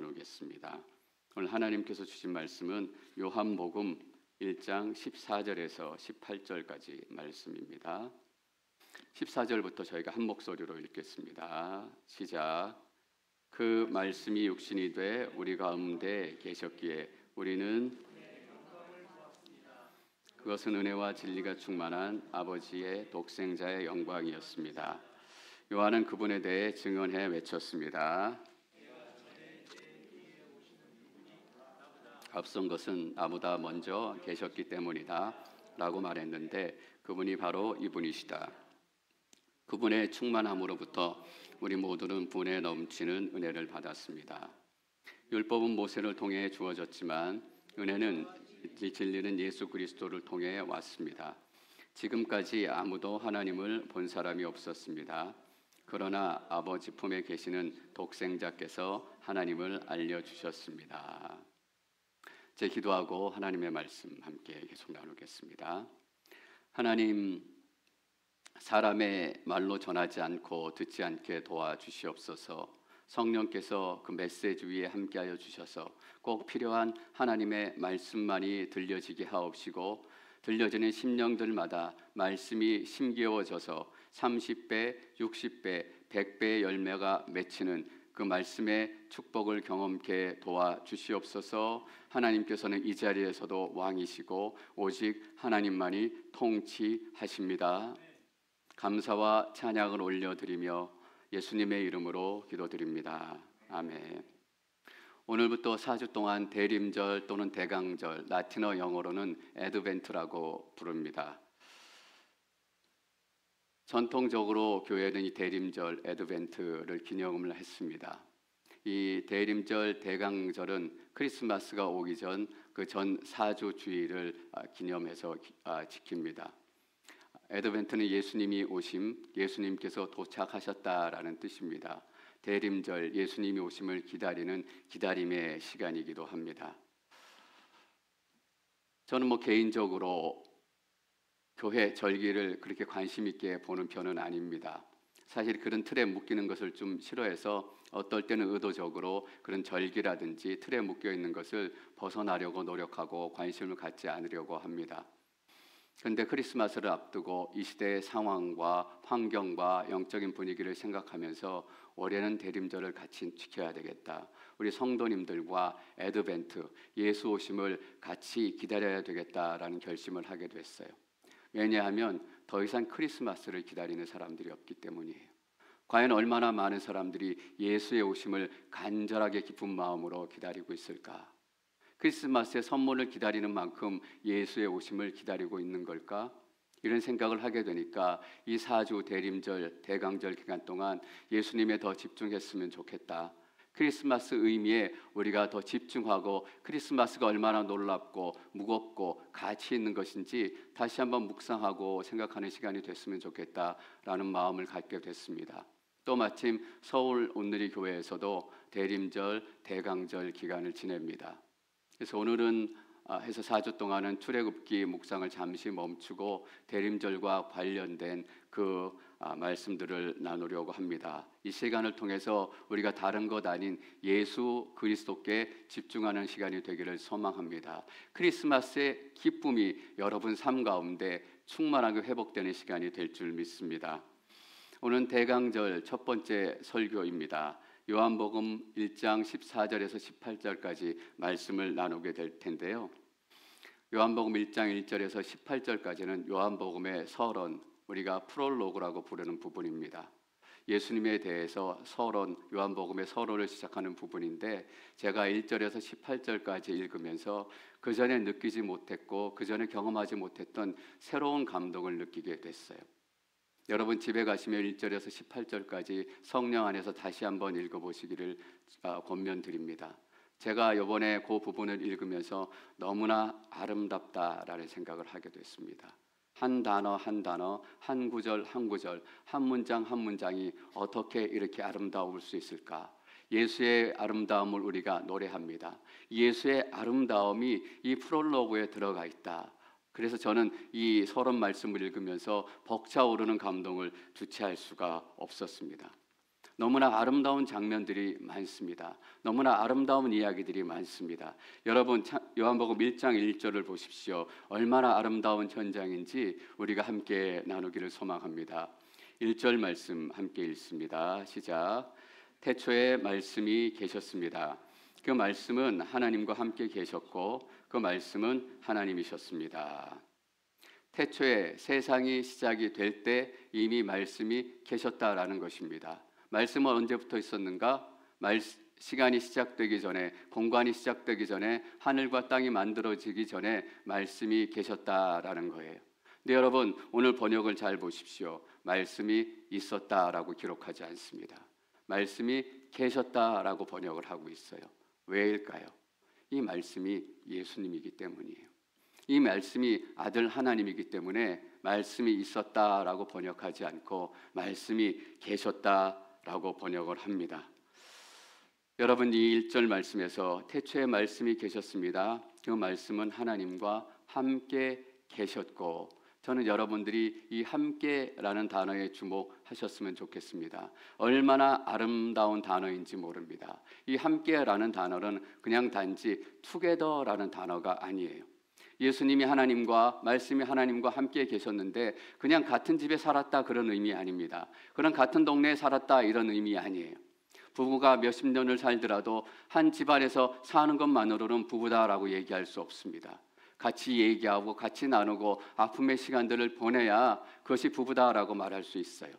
나누겠습니다. 오늘 하나님께서 주신 말씀은 요한복음 1장 14절에서 18절까지 말씀입니다. 14절부터 저희가 한 목소리로 읽겠습니다. 시작. 그 말씀이 육신이 돼 우리 가운데 계셨기에 우리는 그것은 은혜와 진리가 충만한 아버지의 독생자의 영광이었습니다. 요한은 그분에 대해 증언해 외쳤습니다. 앞선 것은 나보다 먼저 계셨기 때문이다 라고 말했는데 그분이 바로 이분이시다. 그분의 충만함으로부터 우리 모두는 분에 넘치는 은혜를 받았습니다. 율법은 모세를 통해 주어졌지만 은혜는 진리는 예수 그리스도를 통해 왔습니다. 지금까지 아무도 하나님을 본 사람이 없었습니다. 그러나 아버지 품에 계시는 독생자께서 하나님을 알려주셨습니다. 제 기도하고 하나님의 말씀 함께 계속 나누겠습니다. 하나님, 사람의 말로 전하지 않고 듣지 않게 도와주시옵소서. 성령께서 그 메시지 위에 함께하여 주셔서 꼭 필요한 하나님의 말씀만이 들려지게 하옵시고 들려지는 심령들마다 말씀이 심겨워져서 30배, 60배, 100배의 열매가 맺히는 그 말씀의 축복을 경험케 도와주시옵소서. 하나님께서는 이 자리에서도 왕이시고 오직 하나님만이 통치하십니다. 감사와 찬양을 올려드리며 예수님의 이름으로 기도드립니다. 아멘. 오늘부터 4주 동안 대림절 또는 대강절, 라틴어 영어로는 애드벤트라고 부릅니다. 전통적으로 교회는 이 대림절, 애드벤트를 기념을 했습니다. 이 대림절, 대강절은 크리스마스가 오기 전 그 전 4주 주일을 기념해서 지킵니다. 애드벤트는 예수님이 오심, 예수님께서 도착하셨다라는 뜻입니다. 대림절, 예수님이 오심을 기다리는 기다림의 시간이기도 합니다. 저는 개인적으로 교회 절기를 그렇게 관심 있게 보는 편은 아닙니다. 사실 그런 틀에 묶이는 것을 좀 싫어해서 어떨 때는 의도적으로 그런 절기라든지 틀에 묶여 있는 것을 벗어나려고 노력하고 관심을 갖지 않으려고 합니다. 그런데 크리스마스를 앞두고 이 시대의 상황과 환경과 영적인 분위기를 생각하면서 올해는 대림절을 같이 지켜야 되겠다. 우리 성도님들과 애드벤트, 예수 오심을 같이 기다려야 되겠다라는 결심을 하게 됐어요. 왜냐하면 더 이상 크리스마스를 기다리는 사람들이 없기 때문이에요. 과연 얼마나 많은 사람들이 예수의 오심을 간절하게 기쁜 마음으로 기다리고 있을까? 크리스마스의 선물을 기다리는 만큼 예수의 오심을 기다리고 있는 걸까? 이런 생각을 하게 되니까 이 4주 대림절, 대강절 기간 동안 예수님에 더 집중했으면 좋겠다. 크리스마스 의미에 우리가 더 집중하고 크리스마스가 얼마나 놀랍고 무겁고 가치 있는 것인지 다시 한번 묵상하고 생각하는 시간이 됐으면 좋겠다라는 마음을 갖게 됐습니다. 또 마침 서울 온누리 교회에서도 대림절, 대강절 기간을 지냅니다. 그래서 오늘은 해서 4주 동안은 출애굽기 묵상을 잠시 멈추고 대림절과 관련된 그 말씀들을 나누려고 합니다. 이 시간을 통해서 우리가 다른 것 아닌 예수 그리스도께 집중하는 시간이 되기를 소망합니다. 크리스마스의 기쁨이 여러분 삶 가운데 충만하게 회복되는 시간이 될 줄 믿습니다. 오늘은 대강절 첫 번째 설교입니다. 요한복음 1장 14절에서 18절까지 말씀을 나누게 될 텐데요. 요한복음 1장 1절에서 18절까지는 요한복음의 서론, 우리가 프롤로그라고 부르는 부분입니다. 예수님에 대해서 서론, 요한복음의 서론을 시작하는 부분인데 제가 1절에서 18절까지 읽으면서 그 전에 느끼지 못했고 그 전에 경험하지 못했던 새로운 감동을 느끼게 됐어요. 여러분 집에 가시면 1절에서 18절까지 성령 안에서 다시 한번 읽어보시기를 권면드립니다. 제가 이번에 그 부분을 읽으면서 너무나 아름답다라는 생각을 하게 됐습니다. 한 단어 한 단어, 한 구절 한 구절, 한 문장 한 문장이 어떻게 이렇게 아름다울 수 있을까? 예수의 아름다움을 우리가 노래합니다. 예수의 아름다움이 이 프롤로그에 들어가 있다. 그래서 저는 이 서론 말씀을 읽으면서 벅차오르는 감동을 주체할 수가 없었습니다. 너무나 아름다운 장면들이 많습니다. 너무나 아름다운 이야기들이 많습니다. 여러분 요한복음 1장 1절을 보십시오. 얼마나 아름다운 현장인지 우리가 함께 나누기를 소망합니다. 1절 말씀 함께 읽습니다. 시작. 태초에 말씀이 계셨습니다. 그 말씀은 하나님과 함께 계셨고 그 말씀은 하나님이셨습니다. 태초에 세상이 시작이 될 때 이미 말씀이 계셨다라는 것입니다. 말씀은 언제부터 있었는가? 시간이 시작되기 전에, 공간이 시작되기 전에, 하늘과 땅이 만들어지기 전에 말씀이 계셨다라는 거예요. 근데 여러분 오늘 번역을 잘 보십시오. 말씀이 있었다라고 기록하지 않습니다. 말씀이 계셨다라고 번역을 하고 있어요. 왜일까요? 이 말씀이 예수님이기 때문이에요. 이 말씀이 아들 하나님이기 때문에 말씀이 있었다라고 번역하지 않고 말씀이 계셨다라고 번역을 합니다. 여러분 이 1절 말씀에서 태초에 말씀이 계셨습니다. 그 말씀은 하나님과 함께 계셨고, 저는 여러분들이 이 함께라는 단어에 주목하셨으면 좋겠습니다. 얼마나 아름다운 단어인지 모릅니다. 이 함께라는 단어는 그냥 단지 together라는 단어가 아니에요. 예수님이 하나님과 말씀이 하나님과 함께 계셨는데 그냥 같은 집에 살았다 그런 의미 아닙니다. 그런 같은 동네에 살았다 이런 의미 아니에요. 부부가 몇십 년을 살더라도 한 집안에서 사는 것만으로는 부부다라고 얘기할 수 없습니다. 같이 얘기하고 같이 나누고 아픔의 시간들을 보내야 그것이 부부다라고 말할 수 있어요.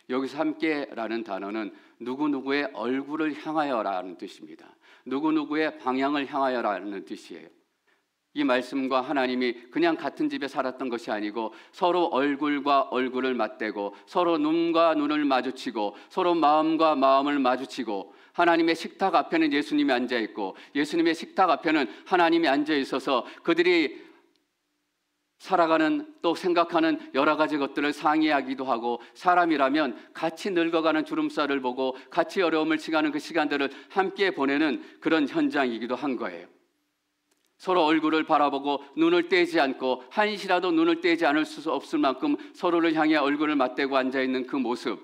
여기서 함께라는 단어는 누구누구의 얼굴을 향하여라는 뜻입니다. 누구누구의 방향을 향하여라는 뜻이에요. 이 말씀과 하나님이 그냥 같은 집에 살았던 것이 아니고 서로 얼굴과 얼굴을 맞대고 서로 눈과 눈을 마주치고 서로 마음과 마음을 마주치고, 하나님의 식탁 앞에는 예수님이 앉아있고 예수님의 식탁 앞에는 하나님이 앉아있어서 그들이 살아가는 또 생각하는 여러 가지 것들을 상의하기도 하고, 사람이라면 같이 늙어가는 주름살을 보고 같이 어려움을 치가는 그 시간들을 함께 보내는 그런 현장이기도 한 거예요. 서로 얼굴을 바라보고 눈을 떼지 않고 한시라도 눈을 떼지 않을 수 없을 만큼 서로를 향해 얼굴을 맞대고 앉아있는 그 모습,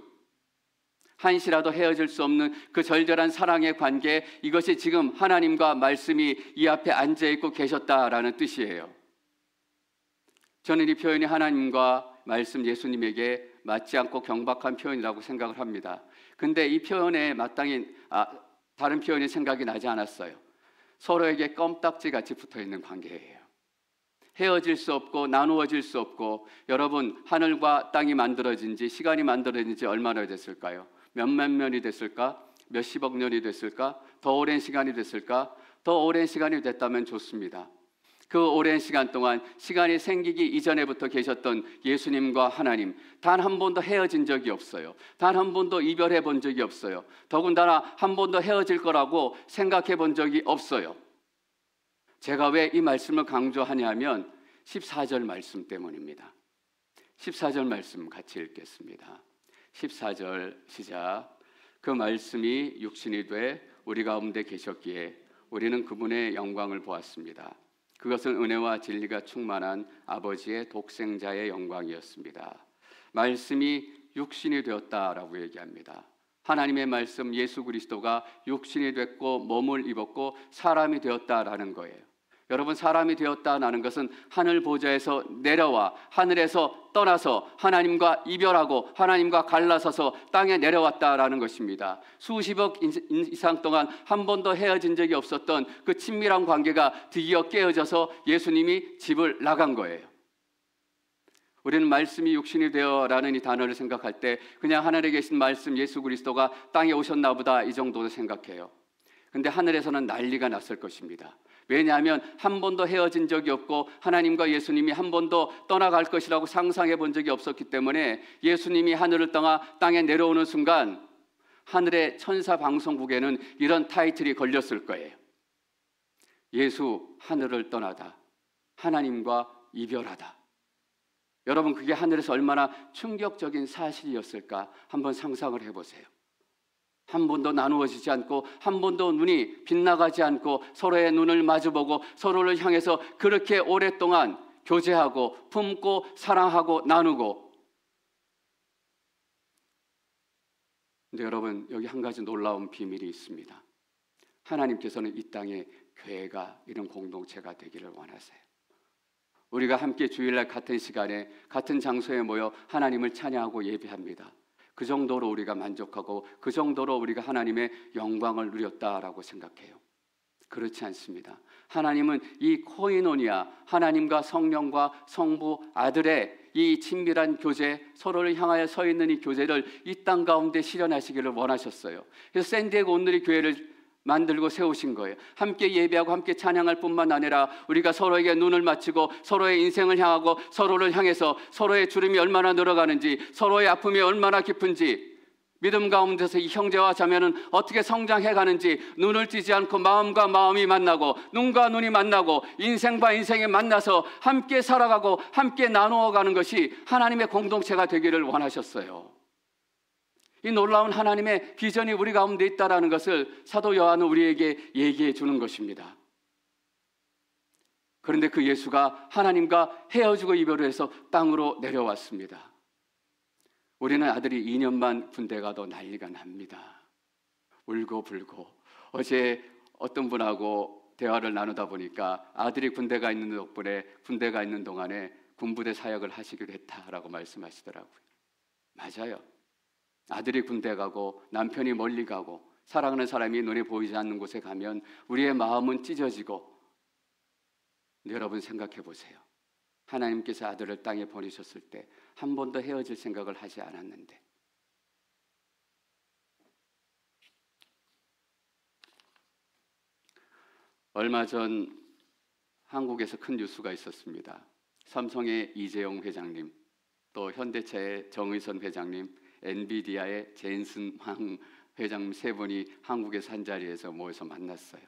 한시라도 헤어질 수 없는 그 절절한 사랑의 관계, 이것이 지금 하나님과 말씀이 이 앞에 앉아있고 계셨다라는 뜻이에요. 저는 이 표현이 하나님과 말씀 예수님에게 맞지 않고 경박한 표현이라고 생각을 합니다. 근데 이 표현에 마땅히 다른 표현이 생각이 나지 않았어요. 서로에게 껌딱지같이 붙어있는 관계예요. 헤어질 수 없고 나누어질 수 없고, 여러분 하늘과 땅이 만들어진 지, 시간이 만들어진 지 얼마나 됐을까요? 몇만 년이 됐을까? 몇십억 년이 됐을까? 더 오랜 시간이 됐을까? 더 오랜 시간이 됐다면 좋습니다. 그 오랜 시간 동안 시간이 생기기 이전에부터 계셨던 예수님과 하나님, 단 한 번도 헤어진 적이 없어요. 단 한 번도 이별해 본 적이 없어요. 더군다나 한 번도 헤어질 거라고 생각해 본 적이 없어요. 제가 왜 이 말씀을 강조하냐면 14절 말씀 때문입니다. 14절 말씀 같이 읽겠습니다. 14절 시작. 그 말씀이 육신이 돼 우리 가운데 계셨기에 우리는 그분의 영광을 보았습니다. 그것은 은혜와 진리가 충만한 아버지의 독생자의 영광이었습니다. 말씀이 육신이 되었다라고 얘기합니다. 하나님의 말씀 예수 그리스도가 육신이 됐고 몸을 입었고 사람이 되었다라는 거예요. 여러분, 사람이 되었다는 것은 하늘 보좌에서 내려와 하늘에서 떠나서 하나님과 이별하고 하나님과 갈라서서 땅에 내려왔다라는 것입니다. 수십억 이상 동안 한 번도 헤어진 적이 없었던 그 친밀한 관계가 드디어 깨어져서 예수님이 집을 나간 거예요. 우리는 말씀이 육신이 되어라는 이 단어를 생각할 때 그냥 하늘에 계신 말씀 예수 그리스도가 땅에 오셨나 보다 이 정도로 생각해요. 근데 하늘에서는 난리가 났을 것입니다. 왜냐하면 한 번도 헤어진 적이 없고 하나님과 예수님이 한 번도 떠나갈 것이라고 상상해 본 적이 없었기 때문에 예수님이 하늘을 떠나 땅에 내려오는 순간 하늘의 천사 방송국에는 이런 타이틀이 걸렸을 거예요. 예수 하늘을 떠나다, 하나님과 이별하다. 여러분, 그게 하늘에서 얼마나 충격적인 사실이었을까 한번 상상을 해보세요. 한 번도 나누어지지 않고 한 번도 눈이 빗나가지 않고 서로의 눈을 마주보고 서로를 향해서 그렇게 오랫동안 교제하고 품고 사랑하고 나누고, 근데 여러분, 여기 한 가지 놀라운 비밀이 있습니다. 하나님께서는 이 땅에 교회가, 이런 공동체가 되기를 원하세요. 우리가 함께 주일날 같은 시간에 같은 장소에 모여 하나님을 찬양하고 예배합니다. 그 정도로 우리가 만족하고 그 정도로 우리가 하나님의 영광을 누렸다라고 생각해요. 그렇지 않습니다. 하나님은 이 코이노니아, 하나님과 성령과 성부 아들의 이 친밀한 교제, 서로를 향하여 서 있는 이 교제를 이 땅 가운데 실현하시기를 원하셨어요. 그래서 샌디에고 온누리 교회를 만들고 세우신 거예요. 함께 예배하고 함께 찬양할 뿐만 아니라 우리가 서로에게 눈을 맞추고 서로의 인생을 향하고 서로를 향해서 서로의 주름이 얼마나 늘어가는지, 서로의 아픔이 얼마나 깊은지, 믿음 가운데서 이 형제와 자매는 어떻게 성장해 가는지 눈을 띄지 않고 마음과 마음이 만나고 눈과 눈이 만나고 인생과 인생이 만나서 함께 살아가고 함께 나누어가는 것이 하나님의 공동체가 되기를 원하셨어요. 이 놀라운 하나님의 비전이 우리 가운데 있다는 것을 사도 요한은 우리에게 얘기해 주는 것입니다. 그런데 그 예수가 하나님과 헤어지고 이별을 해서 땅으로 내려왔습니다. 우리는 아들이 2년만 군대 가도 난리가 납니다. 울고 불고. 어제 어떤 분하고 대화를 나누다 보니까 아들이 군대가 있는 덕분에 군대가 있는 동안에 군부대 사역을 하시기로 했다라고 말씀하시더라고요. 맞아요. 아들이 군대 가고 남편이 멀리 가고 사랑하는 사람이 눈에 보이지 않는 곳에 가면 우리의 마음은 찢어지고. 근데 여러분 생각해 보세요. 하나님께서 아들을 땅에 보내셨을 때 한 번도 헤어질 생각을 하지 않았는데, 얼마 전 한국에서 큰 뉴스가 있었습니다. 삼성의 이재용 회장님, 또 현대차의 정의선 회장님, 엔비디아의 젠슨 황 회장님 세 분이 한국에서 한 자리에서 모여서 만났어요.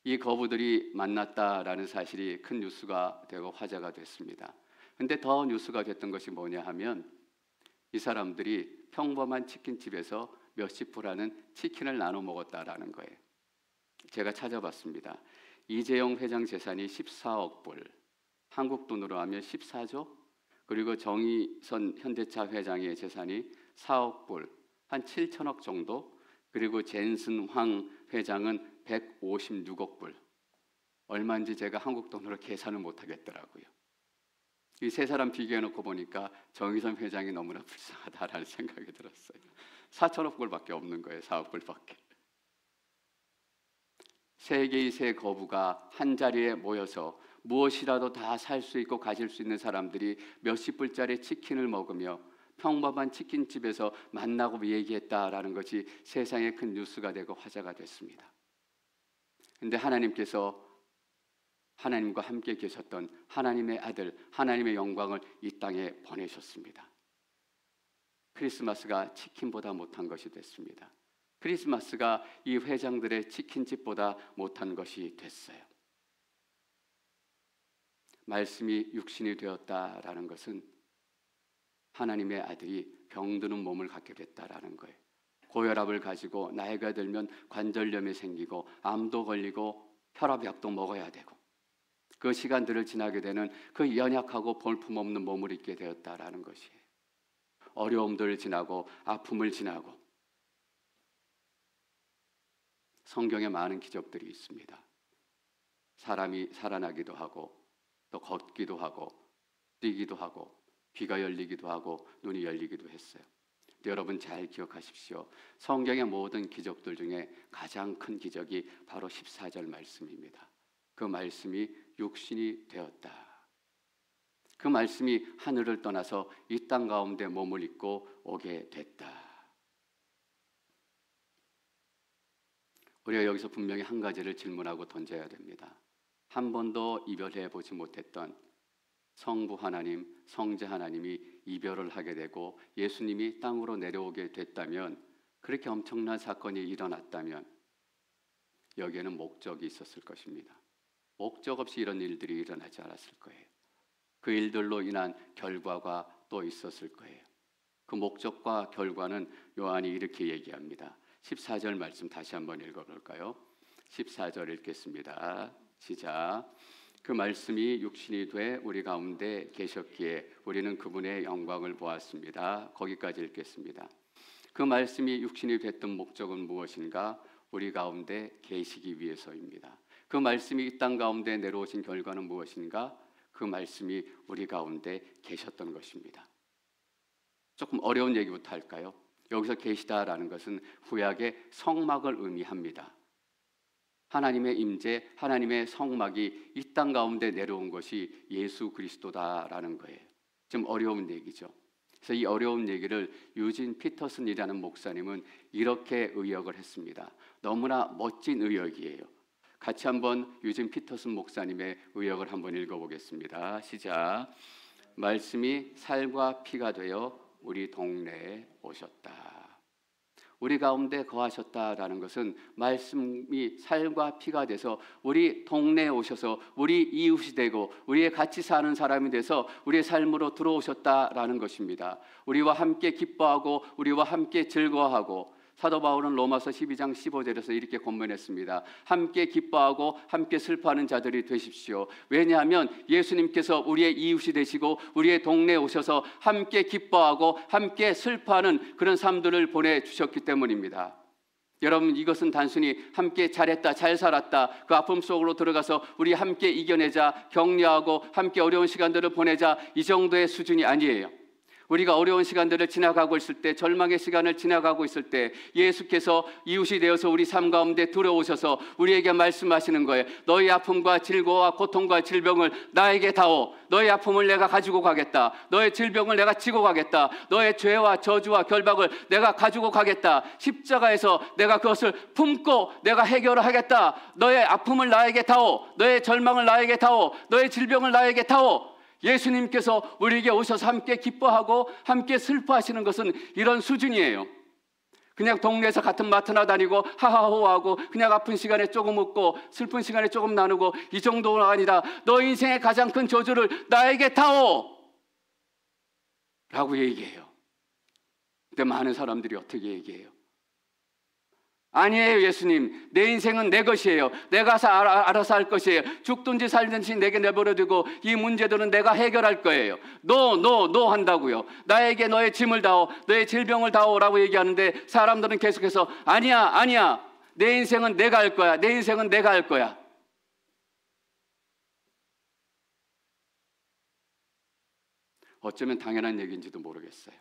이 거부들이 만났다라는 사실이 큰 뉴스가 되고 화제가 됐습니다. 근데 더 뉴스가 됐던 것이 뭐냐 하면 이 사람들이 평범한 치킨집에서 몇십 불 하는 치킨을 나눠 먹었다라는 거예요. 제가 찾아봤습니다. 이재용 회장 재산이 14억 불, 한국 돈으로 하면 14조, 그리고 정의선 현대차 회장의 재산이 4억 불, 한 7천억 정도, 그리고 젠슨 황 회장은 156억 불. 얼마인지 제가 한국 돈으로 계산을 못 하겠더라고요. 이 세 사람 비교해 놓고 보니까 정의선 회장이 너무나 불쌍하다라는 생각이 들었어요. 4천억 불밖에 없는 거예요. 4억 불밖에. 세 개의 세 거부가 한 자리에 모여서 무엇이라도 다 살 수 있고 가질 수 있는 사람들이 몇십 불짜리 치킨을 먹으며 평범한 치킨집에서 만나고 얘기했다라는 것이 세상에 큰 뉴스가 되고 화제가 됐습니다. 그런데 하나님께서 하나님과 함께 계셨던 하나님의 아들, 하나님의 영광을 이 땅에 보내셨습니다. 크리스마스가 치킨보다 못한 것이 됐습니다. 크리스마스가 이 회장들의 치킨집보다 못한 것이 됐어요. 말씀이 육신이 되었다라는 것은 하나님의 아들이 병드는 몸을 갖게 됐다라는 거예요. 고혈압을 가지고 나이가 들면 관절염이 생기고 암도 걸리고 혈압약도 먹어야 되고 그 시간들을 지나게 되는 그 연약하고 볼품없는 몸을 입게 되었다라는 것이에요. 어려움들을 지나고 아픔을 지나고. 성경에 많은 기적들이 있습니다. 사람이 살아나기도 하고 또 걷기도 하고 뛰기도 하고 귀가 열리기도 하고 눈이 열리기도 했어요. 여러분 잘 기억하십시오. 성경의 모든 기적들 중에 가장 큰 기적이 바로 14절 말씀입니다. 그 말씀이 육신이 되었다. 그 말씀이 하늘을 떠나서 이 땅 가운데 몸을 입고 오게 됐다. 우리가 여기서 분명히 한 가지를 질문하고 던져야 됩니다. 한 번도 이별해 보지 못했던 성부 하나님, 성자 하나님이 이별을 하게 되고 예수님이 땅으로 내려오게 됐다면, 그렇게 엄청난 사건이 일어났다면 여기에는 목적이 있었을 것입니다. 목적 없이 이런 일들이 일어나지 않았을 거예요. 그 일들로 인한 결과가 또 있었을 거예요. 그 목적과 결과는 요한이 이렇게 얘기합니다. 14절 말씀 다시 한번 읽어볼까요? 14절 읽겠습니다. 시작. 그 말씀이 육신이 돼 우리 가운데 계셨기에 우리는 그분의 영광을 보았습니다. 거기까지 읽겠습니다. 그 말씀이 육신이 됐던 목적은 무엇인가? 우리 가운데 계시기 위해서입니다. 그 말씀이 이 땅 가운데 내려오신 결과는 무엇인가? 그 말씀이 우리 가운데 계셨던 것입니다. 조금 어려운 얘기부터 할까요? 여기서 계시다라는 것은 구약의 성막을 의미합니다. 하나님의 임재, 하나님의 성막이 이 땅 가운데 내려온 것이 예수 그리스도다라는 거예요. 좀 어려운 얘기죠. 그래서 이 어려운 얘기를 유진 피터슨이라는 목사님은 이렇게 의역을 했습니다. 너무나 멋진 의역이에요. 같이 한번 유진 피터슨 목사님의 의역을 한번 읽어보겠습니다. 시작. 말씀이 살과 피가 되어 우리 동네에 오셨다. 우리 가운데 거하셨다라는 것은 말씀이 살과 피가 돼서 우리 동네에 오셔서 우리 이웃이 되고 우리의 같이 사는 사람이 돼서 우리의 삶으로 들어오셨다라는 것입니다. 우리와 함께 기뻐하고 우리와 함께 즐거워하고, 사도 바울은 로마서 12장 15절에서 이렇게 권면했습니다. 함께 기뻐하고 함께 슬퍼하는 자들이 되십시오. 왜냐하면 예수님께서 우리의 이웃이 되시고 우리의 동네에 오셔서 함께 기뻐하고 함께 슬퍼하는 그런 삶들을 보내주셨기 때문입니다. 여러분, 이것은 단순히 함께 잘했다, 잘 살았다, 그 아픔 속으로 들어가서 우리 함께 이겨내자, 격려하고 함께 어려운 시간들을 보내자, 이 정도의 수준이 아니에요. 우리가 어려운 시간들을 지나가고 있을 때, 절망의 시간을 지나가고 있을 때 예수께서 이웃이 되어서 우리 삶 가운데 들어오셔서 우리에게 말씀하시는 거예요. 너희 아픔과 질고와 고통과 질병을 나에게 다오. 너의 아픔을 내가 가지고 가겠다. 너의 질병을 내가 지고 가겠다. 너의 죄와 저주와 결박을 내가 가지고 가겠다. 십자가에서 내가 그것을 품고 내가 해결을 하겠다. 너의 아픔을 나에게 다오. 너의 절망을 나에게 다오. 너의 질병을 나에게 다오. 예수님께서 우리에게 오셔서 함께 기뻐하고 함께 슬퍼하시는 것은 이런 수준이에요. 그냥 동네에서 같은 마트나 다니고 하하호하고 그냥 아픈 시간에 조금 웃고 슬픈 시간에 조금 나누고 이 정도가 아니라 너 인생의 가장 큰 저주를 나에게 다오 라고 얘기해요. 근데 많은 사람들이 어떻게 얘기해요? 아니에요, 예수님. 내 인생은 내 것이에요. 내가 알아서 할 것이에요. 죽든지 살든지 내게 내버려두고 이 문제들은 내가 해결할 거예요. 노 한다고요. 나에게 너의 짐을 다오, 너의 질병을 다오라고 얘기하는데 사람들은 계속해서 아니야. 내 인생은 내가 할 거야. 내 인생은 내가 할 거야. 어쩌면 당연한 얘기인지도 모르겠어요.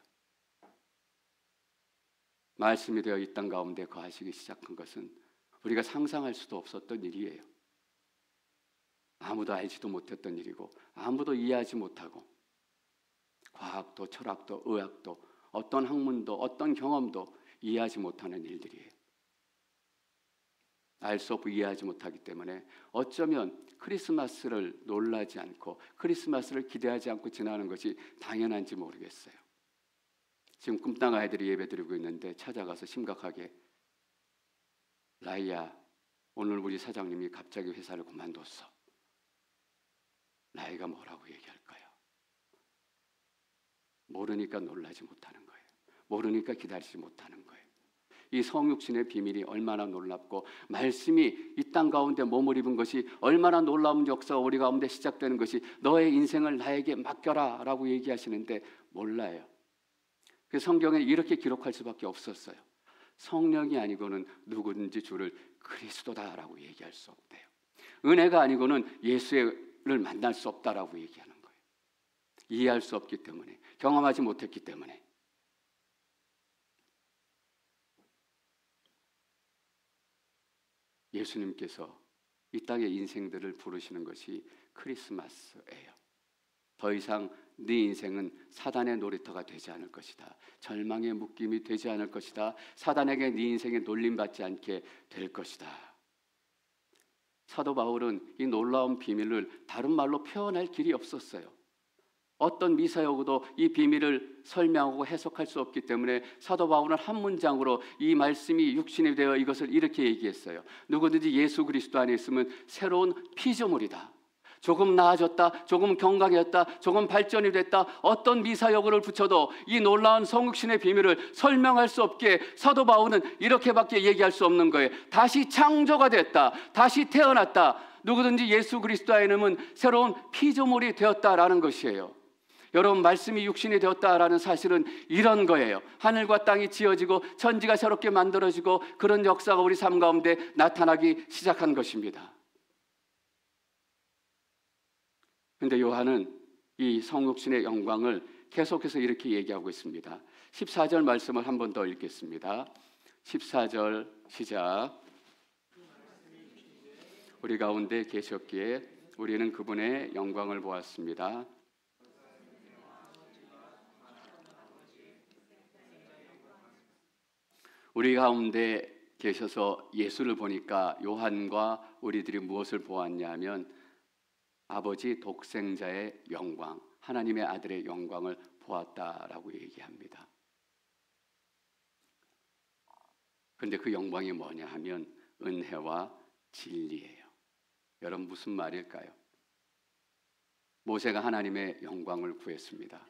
말씀이 되어 이 땅 가운데 거하시기 시작한 것은 우리가 상상할 수도 없었던 일이에요. 아무도 알지도 못했던 일이고 아무도 이해하지 못하고, 과학도 철학도 의학도 어떤 학문도 어떤 경험도 이해하지 못하는 일들이에요. 알 수 없고 이해하지 못하기 때문에 어쩌면 크리스마스를 놀라지 않고 크리스마스를 기대하지 않고 지나는 것이 당연한지 모르겠어요. 지금 꿈땅 아이들이 예배드리고 있는데 찾아가서 심각하게, 라이야, 오늘 우리 사장님이 갑자기 회사를 그만뒀어. 라이가 뭐라고 얘기할까요? 모르니까 놀라지 못하는 거예요. 모르니까 기다리지 못하는 거예요. 이 성육신의 비밀이 얼마나 놀랍고, 말씀이 이 땅 가운데 몸을 입은 것이 얼마나 놀라운 역사가 우리 가운데 시작되는 것이, 너의 인생을 나에게 맡겨라 라고 얘기하시는데 몰라요. 그 성경에 이렇게 기록할 수밖에 없었어요. 성령이 아니고는 누구든지 주를 그리스도다라고 얘기할 수 없대요. 은혜가 아니고는 예수를 만날 수 없다라고 얘기하는 거예요. 이해할 수 없기 때문에, 경험하지 못했기 때문에. 예수님께서 이 땅의 인생들을 부르시는 것이 크리스마스예요. 더 이상 네 인생은 사단의 놀이터가 되지 않을 것이다. 절망의 묶임이 되지 않을 것이다. 사단에게 네 인생에 놀림받지 않게 될 것이다. 사도 바울은 이 놀라운 비밀을 다른 말로 표현할 길이 없었어요. 어떤 미사여구도 이 비밀을 설명하고 해석할 수 없기 때문에 사도 바울은 한 문장으로 이 말씀이 육신이 되어 이것을 이렇게 얘기했어요. 누구든지 예수 그리스도 안에 있으면 새로운 피조물이다. 조금 나아졌다, 조금 건강해졌다, 조금 발전이 됐다, 어떤 미사여구를 붙여도 이 놀라운 성육신의 비밀을 설명할 수 없게 사도 바울은 이렇게밖에 얘기할 수 없는 거예요. 다시 창조가 됐다, 다시 태어났다. 누구든지 예수 그리스도 안에 있으면 새로운 피조물이 되었다라는 것이에요. 여러분, 말씀이 육신이 되었다라는 사실은 이런 거예요. 하늘과 땅이 지어지고 천지가 새롭게 만들어지고 그런 역사가 우리 삶 가운데 나타나기 시작한 것입니다. 그런데 요한은 이 성육신의 영광을 계속해서 이렇게 얘기하고 있습니다. 14절 말씀을 한 번 더 읽겠습니다. 14절 시작. 우리 가운데 계셨기에 우리는 그분의 영광을 보았습니다. 우리 가운데 계셔서 예수를 보니까 요한과 우리들이 무엇을 보았냐면 아버지 독생자의 영광, 하나님의 아들의 영광을 보았다라고 얘기합니다. 그런데 그 영광이 뭐냐 하면 은혜와 진리예요. 여러분, 무슨 말일까요? 모세가 하나님의 영광을 구했습니다.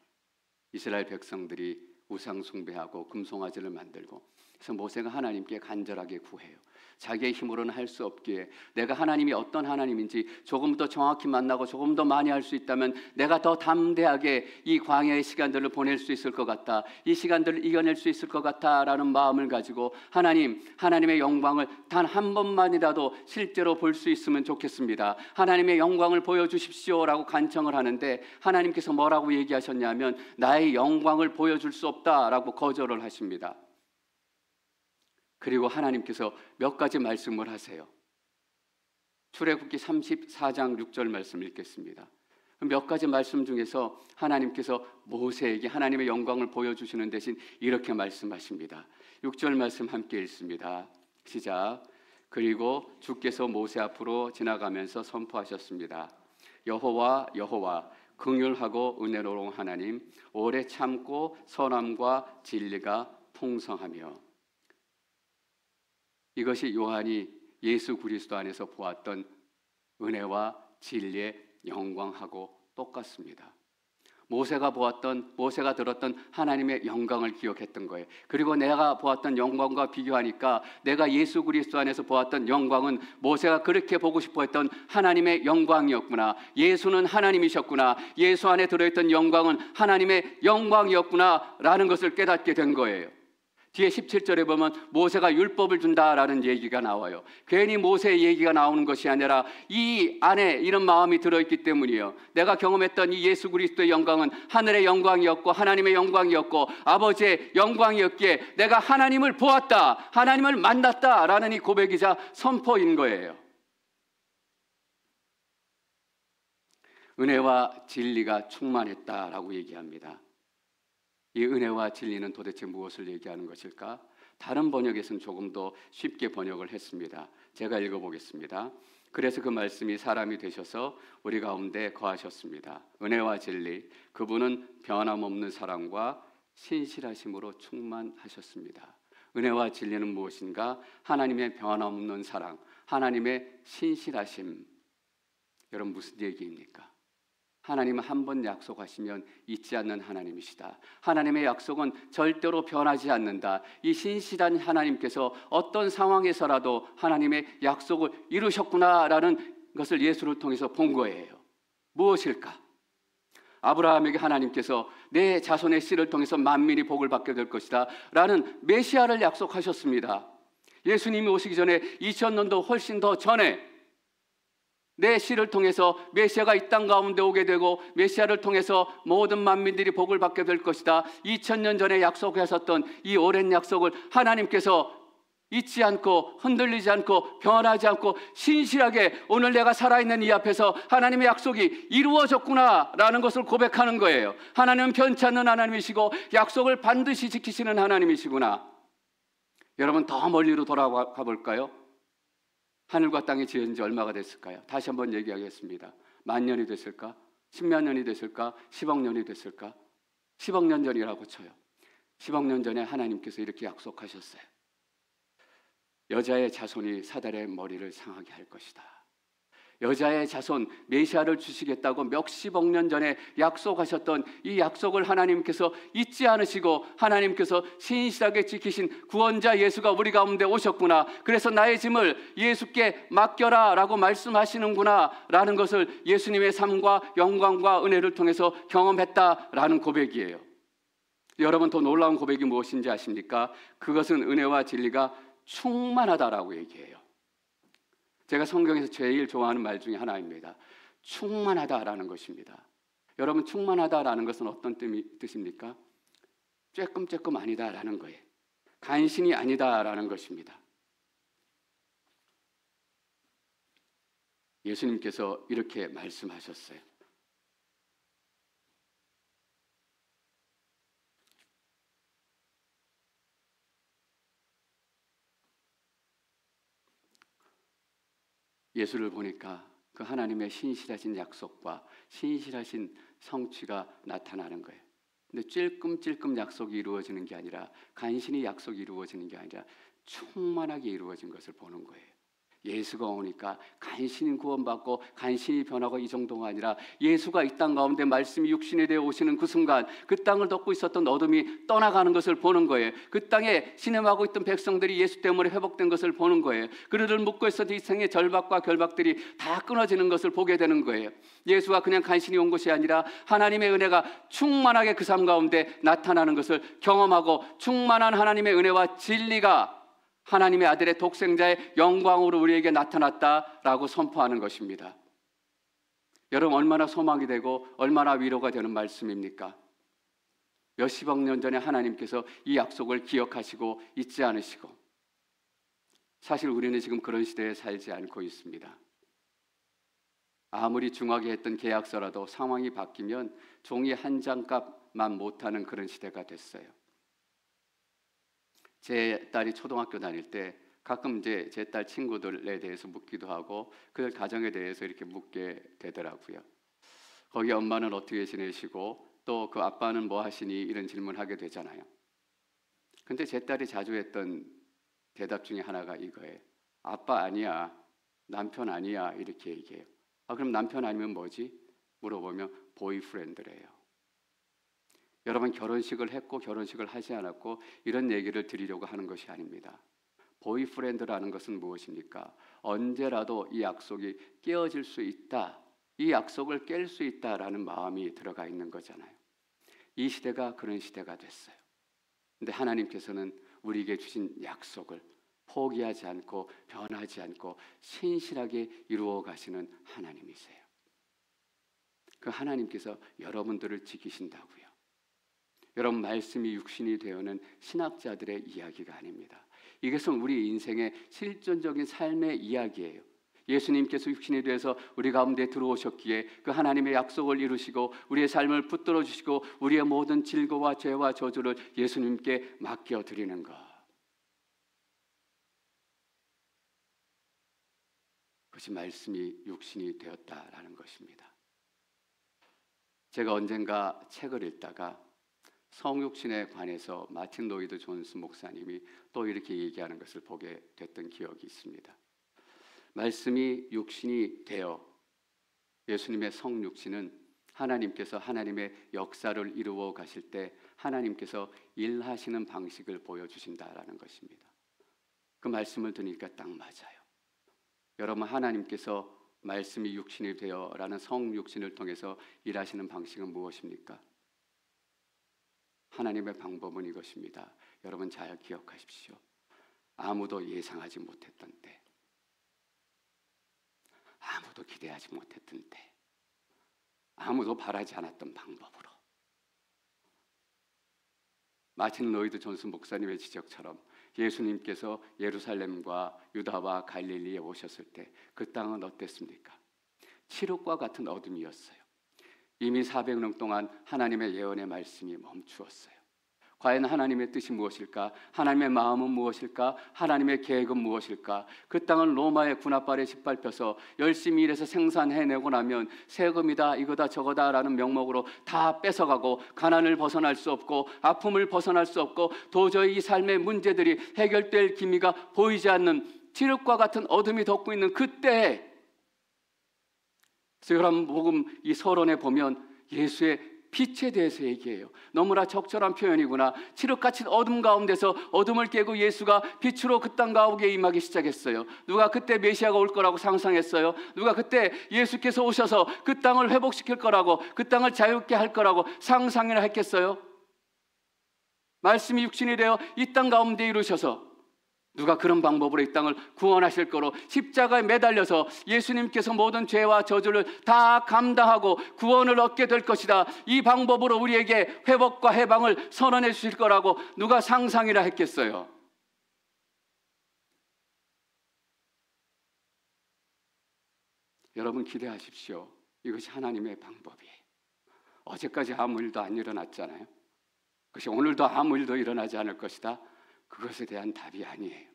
이스라엘 백성들이 우상 숭배하고 금송아지를 만들고, 그래서 모세가 하나님께 간절하게 구해요. 자기의 힘으로는 할 수 없기에 내가 하나님이 어떤 하나님인지 조금 더 정확히 만나고 조금 더 많이 할 수 있다면 내가 더 담대하게 이 광야의 시간들을 보낼 수 있을 것 같다, 이 시간들을 이겨낼 수 있을 것 같다라는 마음을 가지고 하나님의 영광을 단 한 번만이라도 실제로 볼 수 있으면 좋겠습니다. 하나님의 영광을 보여주십시오라고 간청을 하는데 하나님께서 뭐라고 얘기하셨냐면 나의 영광을 보여줄 수 없다라고 거절을 하십니다. 그리고 하나님께서 몇 가지 말씀을 하세요. 출애굽기 34장 6절 말씀 읽겠습니다. 몇 가지 말씀 중에서 하나님께서 모세에게 하나님의 영광을 보여주시는 대신 이렇게 말씀하십니다. 6절 말씀 함께 읽습니다. 시작. 그리고 주께서 모세 앞으로 지나가면서 선포하셨습니다. 여호와 여호와 긍휼하고 은혜로운 하나님, 오래 참고 선함과 진리가 풍성하며. 이것이 요한이 예수 그리스도 안에서 보았던 은혜와 진리의 영광하고 똑같습니다. 모세가 들었던 하나님의 영광을 기억했던 거예요. 그리고 내가 보았던 영광과 비교하니까 내가 예수 그리스도 안에서 보았던 영광은 모세가 그렇게 보고 싶어 했던 하나님의 영광이었구나. 예수는 하나님이셨구나. 예수 안에 들어있던 영광은 하나님의 영광이었구나 라는 것을 깨닫게 된 거예요. 뒤에 17절에 보면 모세가 율법을 준다라는 얘기가 나와요. 괜히 모세의 얘기가 나오는 것이 아니라 이 안에 이런 마음이 들어있기 때문이에요. 내가 경험했던 이 예수 그리스도의 영광은 하늘의 영광이었고 하나님의 영광이었고 아버지의 영광이었기에 내가 하나님을 보았다, 하나님을 만났다라는 이 고백이자 선포인 거예요. 은혜와 진리가 충만했다라고 얘기합니다. 이 은혜와 진리는 도대체 무엇을 얘기하는 것일까? 다른 번역에서는 조금 더 쉽게 번역을 했습니다. 제가 읽어보겠습니다. 그래서 그 말씀이 사람이 되셔서 우리 가운데 거하셨습니다. 은혜와 진리, 그분은 변함없는 사랑과 신실하심으로 충만하셨습니다. 은혜와 진리는 무엇인가? 하나님의 변함없는 사랑, 하나님의 신실하심. 여러분, 무슨 얘기입니까? 하나님은 한 번 약속하시면 잊지 않는 하나님이시다. 하나님의 약속은 절대로 변하지 않는다. 이 신실한 하나님께서 어떤 상황에서라도 하나님의 약속을 이루셨구나라는 것을 예수를 통해서 본 거예요. 무엇일까? 아브라함에게 하나님께서 내 자손의 씨를 통해서 만민이 복을 받게 될 것이다 라는 메시아를 약속하셨습니다. 예수님이 오시기 전에 2000년도 훨씬 더 전에 내 씨를 통해서 메시아가 이 땅 가운데 오게 되고 메시아를 통해서 모든 만민들이 복을 받게 될 것이다. 2000년 전에 약속하셨던 이 오랜 약속을 하나님께서 잊지 않고 흔들리지 않고 변하지 않고 신실하게 오늘 내가 살아있는 이 앞에서 하나님의 약속이 이루어졌구나라는 것을 고백하는 거예요. 하나님은 변치 않는 하나님이시고 약속을 반드시 지키시는 하나님이시구나. 여러분, 더 멀리로 돌아가 볼까요? 하늘과 땅이 지은 지 얼마가 됐을까요? 다시 한번 얘기하겠습니다. 10,000년이 됐을까? 10만 년이 됐을까? 10억 년이 됐을까? 10억 년 전이라고 쳐요. 10억 년 전에 하나님께서 이렇게 약속하셨어요. 여자의 자손이 사달의 머리를 상하게 할 것이다. 여자의 자손 메시아를 주시겠다고 몇십억 년 전에 약속하셨던 이 약속을 하나님께서 잊지 않으시고 하나님께서 신실하게 지키신 구원자 예수가 우리 가운데 오셨구나. 그래서 나의 짐을 예수께 맡겨라 라고 말씀하시는구나 라는 것을 예수님의 삶과 영광과 은혜를 통해서 경험했다라는 고백이에요. 여러분, 더 놀라운 고백이 무엇인지 아십니까? 그것은 은혜와 진리가 충만하다라고 얘기해요. 제가 성경에서 제일 좋아하는 말 중에 하나입니다. 충만하다라는 것입니다. 여러분, 충만하다라는 것은 어떤 뜻입니까? 쬐끔쬐끔 아니다라는 거예요. 간신히 아니다라는 것입니다. 예수님께서 이렇게 말씀하셨어요. 예수를 보니까 그 하나님의 신실하신 약속과 신실하신 성취가 나타나는 거예요. 근데 찔끔찔끔 약속이 이루어지는 게 아니라, 간신히 약속이 이루어지는 게 아니라 충만하게 이루어진 것을 보는 거예요. 예수가 오니까 간신히 구원받고 간신히 변하고 이 정도가 아니라, 예수가 이 땅 가운데 말씀이 육신이 되어 오시는 그 순간 그 땅을 덮고 있었던 어둠이 떠나가는 것을 보는 거예요. 그 땅에 신음하고 있던 백성들이 예수 때문에 회복된 것을 보는 거예요. 그들을 묶고 있었던 이 생의 절박과 결박들이 다 끊어지는 것을 보게 되는 거예요. 예수가 그냥 간신히 온 것이 아니라 하나님의 은혜가 충만하게 그 삶 가운데 나타나는 것을 경험하고, 충만한 하나님의 은혜와 진리가 하나님의 아들의 독생자의 영광으로 우리에게 나타났다라고 선포하는 것입니다. 여러분, 얼마나 소망이 되고 얼마나 위로가 되는 말씀입니까? 몇십억 년 전에 하나님께서 이 약속을 기억하시고 잊지 않으시고, 사실 우리는 지금 그런 시대에 살지 않고 있습니다. 아무리 중하게 했던 계약서라도 상황이 바뀌면 종이 한 장값만 못하는 그런 시대가 됐어요. 제 딸이 초등학교 다닐 때 가끔 이제 제 딸 친구들에 대해서 묻기도 하고 그 가정에 대해서 이렇게 묻게 되더라고요. 거기 엄마는 어떻게 지내시고 또 그 아빠는 뭐 하시니, 이런 질문하게 되잖아요. 근데 제 딸이 자주 했던 대답 중에 하나가 이거예요. 아빠 아니야, 남편 아니야, 이렇게 얘기해요. 그럼 남편 아니면 뭐지? 물어보면 보이프렌드래요. 여러분, 결혼식을 했고 결혼식을 하지 않았고 이런 얘기를 드리려고 하는 것이 아닙니다. 보이프렌드라는 것은 무엇입니까? 언제라도 이 약속이 깨어질 수 있다, 이 약속을 깰 수 있다라는 마음이 들어가 있는 거잖아요. 이 시대가 그런 시대가 됐어요. 근데 하나님께서는 우리에게 주신 약속을 포기하지 않고 변하지 않고 신실하게 이루어 가시는 하나님이세요. 그 하나님께서 여러분들을 지키신다고요. 여러분, 말씀이 육신이 되어는 신학자들의 이야기가 아닙니다. 이것은 우리 인생의 실존적인 삶의 이야기예요. 예수님께서 육신이 되어서 우리 가운데 들어오셨기에 그 하나님의 약속을 이루시고 우리의 삶을 붙들어 주시고 우리의 모든 질고와 죄와 저주를 예수님께 맡겨드리는 것, 그것이 말씀이 육신이 되었다라는 것입니다. 제가 언젠가 책을 읽다가 성육신에 관해서 마틴 로이드 존스 목사님이 또 이렇게 얘기하는 것을 보게 됐던 기억이 있습니다. 말씀이 육신이 되어, 예수님의 성육신은 하나님께서 하나님의 역사를 이루어 가실 때 하나님께서 일하시는 방식을 보여주신다라는 것입니다. 그 말씀을 들으니까 딱 맞아요. 여러분, 하나님께서 말씀이 육신이 되어라는 성육신을 통해서 일하시는 방식은 무엇입니까? 하나님의 방법은 이것입니다. 여러분, 잘 기억하십시오. 아무도 예상하지 못했던 때, 아무도 기대하지 못했던 때, 아무도 바라지 않았던 방법으로, 마틴 로이드 존스 목사님의 지적처럼 예수님께서 예루살렘과 유다와 갈릴리에 오셨을 때 그 땅은 어땠습니까? 칠흑과 같은 어둠이었어요. 이미 400년 동안 하나님의 예언의 말씀이 멈추었어요. 과연 하나님의 뜻이 무엇일까? 하나님의 마음은 무엇일까? 하나님의 계획은 무엇일까? 그 땅은 로마의 군합발에 짓밟혀서 열심히 일해서 생산해내고 나면 세금이다, 이거다, 저거다 라는 명목으로 다 뺏어가고, 가난을 벗어날 수 없고 아픔을 벗어날 수 없고 도저히 이 삶의 문제들이 해결될 기미가 보이지 않는 칠흑과 같은 어둠이 덮고 있는 그때에 그래서 요한복음 이 서론에 보면 예수의 빛에 대해서 얘기해요. 너무나 적절한 표현이구나. 칠흑같이 어둠 가운데서 어둠을 깨고 예수가 빛으로 그 땅 가운데 임하기 시작했어요. 누가 그때 메시아가 올 거라고 상상했어요? 누가 그때 예수께서 오셔서 그 땅을 회복시킬 거라고, 그 땅을 자유롭게 할 거라고 상상이나 했겠어요? 말씀이 육신이 되어 이 땅 가운데 이루셔서 누가 그런 방법으로 이 땅을 구원하실 거로 십자가에 매달려서 예수님께서 모든 죄와 저주를 다 감당하고 구원을 얻게 될 것이다. 이 방법으로 우리에게 회복과 해방을 선언해 주실 거라고 누가 상상이라 했겠어요? 여러분 기대하십시오. 이것이 하나님의 방법이에요. 어제까지 아무 일도 안 일어났잖아요. 그것이 오늘도 아무 일도 일어나지 않을 것이다. 그것에 대한 답이 아니에요.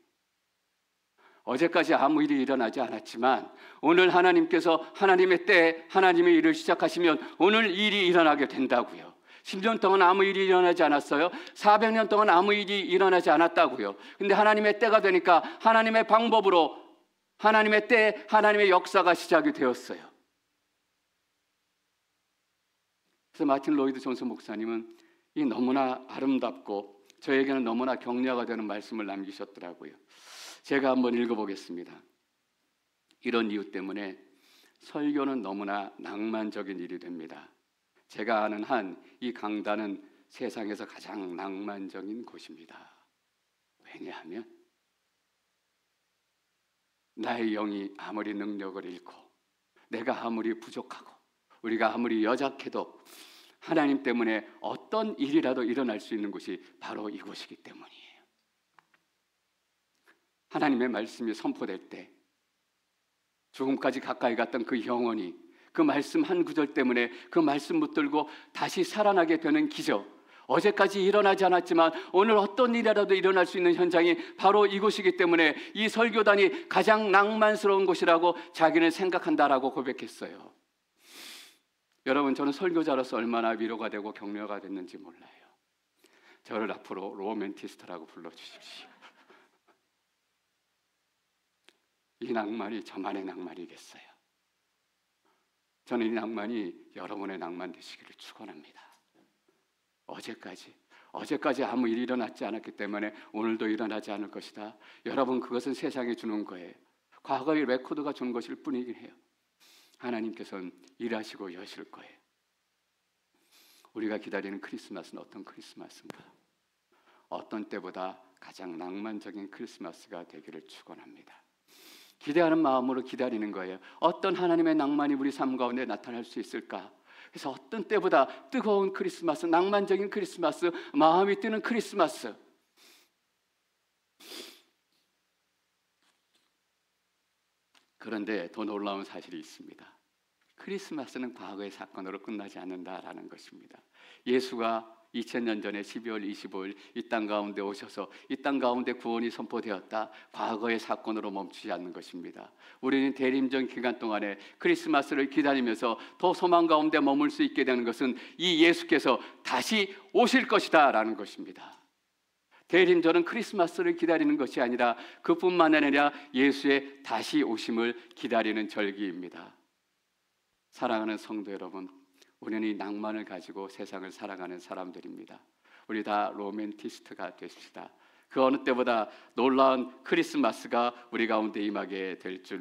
어제까지 아무 일이 일어나지 않았지만 오늘 하나님께서 하나님의 때에 하나님의 일을 시작하시면 오늘 일이 일어나게 된다고요. 10년 동안 아무 일이 일어나지 않았어요. 400년 동안 아무 일이 일어나지 않았다고요. 근데 하나님의 때가 되니까 하나님의 방법으로 하나님의 때에 하나님의 역사가 시작이 되었어요. 그래서 마틴 로이드 존스 목사님은 이 너무나 아름답고 저에게는 너무나 격려가 되는 말씀을 남기셨더라고요. 제가 한번 읽어보겠습니다. 이런 이유 때문에 설교는 너무나 낭만적인 일이 됩니다. 제가 아는 한 이 강단은 세상에서 가장 낭만적인 곳입니다. 왜냐하면 나의 영이 아무리 능력을 잃고 내가 아무리 부족하고 우리가 아무리 여작해도 하나님 때문에 어떤 일이라도 일어날 수 있는 곳이 바로 이곳이기 때문이에요. 하나님의 말씀이 선포될 때 죽음까지 가까이 갔던 그 영혼이 그 말씀 한 구절 때문에 그 말씀 붙들고 다시 살아나게 되는 기적, 어제까지 일어나지 않았지만 오늘 어떤 일이라도 일어날 수 있는 현장이 바로 이곳이기 때문에 이 설교단이 가장 낭만스러운 곳이라고 자기는 생각한다라고 고백했어요. 여러분, 저는 설교자로서 얼마나 위로가 되고 격려가 됐는지 몰라요. 저를 앞으로 로맨티스트라고 불러주십시오. 이 낭만이 저만의 낭만이겠어요? 저는 이 낭만이 여러분의 낭만 되시기를 축원합니다. 어제까지 아무 일이 일어났지 않았기 때문에 오늘도 일어나지 않을 것이다. 여러분, 그것은 세상이 주는 거예요. 과거의 레코드가 주는 것일 뿐이긴 해요. 하나님께서는 일하시고 여실 거예요. 우리가 기다리는 크리스마스는 어떤 크리스마스인가? 어떤 때보다 가장 낭만적인 크리스마스가 되기를 축원합니다. 기대하는 마음으로 기다리는 거예요. 어떤 하나님의 낭만이 우리 삶 가운데 나타날 수 있을까? 그래서 어떤 때보다 뜨거운 크리스마스, 낭만적인 크리스마스, 마음이 뜨는 크리스마스. 그런데 더 놀라운 사실이 있습니다. 크리스마스는 과거의 사건으로 끝나지 않는다라는 것입니다. 예수가 2000년 전에 12월 25일 이 땅 가운데 오셔서 이 땅 가운데 구원이 선포되었다. 과거의 사건으로 멈추지 않는 것입니다. 우리는 대림전 기간 동안에 크리스마스를 기다리면서 더 소망 가운데 머물 수 있게 되는 것은 이 예수께서 다시 오실 것이다 라는 것입니다. 대림절은 크리스마스를 기다리는 것이 아니라 그뿐만 아니라 예수의 다시 오심을 기다리는 절기입니다. 사랑하는 성도 여러분, 우리는 이 낭만을 가지고 세상을 살아가는 사람들입니다. 우리 다 로맨티스트가 되십시다. 그 어느 때보다 놀라운 크리스마스가 우리 가운데 임하게 될 줄